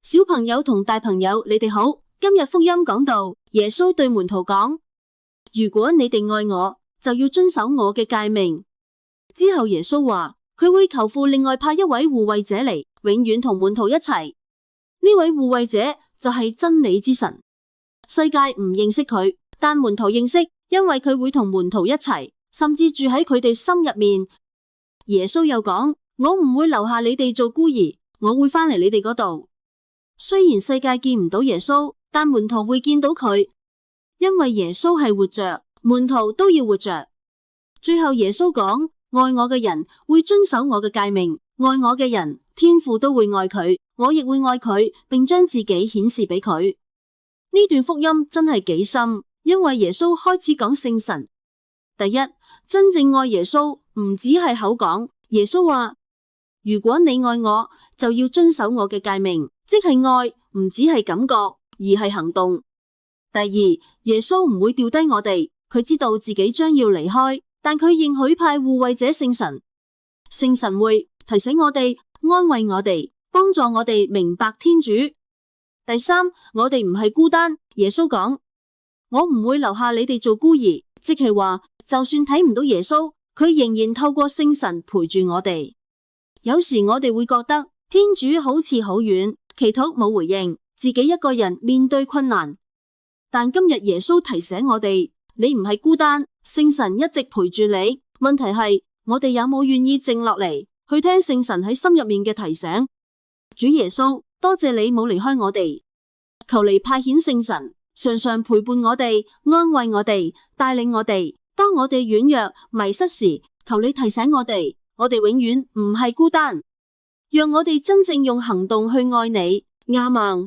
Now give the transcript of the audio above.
小朋友同大朋友，你哋好。今日福音講到，耶穌對門徒講：如果你哋愛我，就要遵守我嘅誡命。之後耶穌話，佢會求父另外派一位護衛者嚟，永遠同門徒一齊。呢位護衛者就係真理之神。世界唔認識佢，但門徒認識，因為佢會同門徒一齊，甚至住喺佢哋心入面。耶穌又講：我唔會留下你哋做孤兒，我會返嚟你哋嗰度。雖然世界見唔到耶穌，但門徒會見到佢，因為耶穌係活着，門徒都要活着。最後耶穌講：愛我嘅人會遵守我嘅誡命，愛我嘅人，天父都會愛佢，我亦會愛佢，並將自己顯示俾佢。呢段福音真係幾深，因為耶穌開始講聖神。第一，真正愛耶穌唔只係口講。耶穌話：如果你愛我，就要遵守我嘅誡命，即係愛唔只係感覺，而係行動。第二，耶穌唔會掉低我哋，佢知道自己將要離開，但佢應許派護衛者聖神。聖神會提醒我哋，安慰我哋，幫助我哋明白天主。第三，我哋唔係孤單。耶穌講：我唔會留下你哋做孤兒，即係話，就算睇唔到耶穌，佢仍然透過聖神陪住我哋。有時我哋會覺得天主好似好遠，祈禱冇回應，自己一個人面對困難。但今日耶穌提醒我哋，你唔係孤單，聖神一直陪住你。問題係，我哋有冇願意靜落嚟，去聽聖神喺心入面嘅提醒？主耶穌，多謝你冇離開我哋，求你派遣聖神，常常陪伴我哋，安慰我哋，帶領我哋。當我哋軟弱迷失時，求你提醒我哋，我哋永遠唔係孤單。讓我哋真正用行動去愛你。亞孟。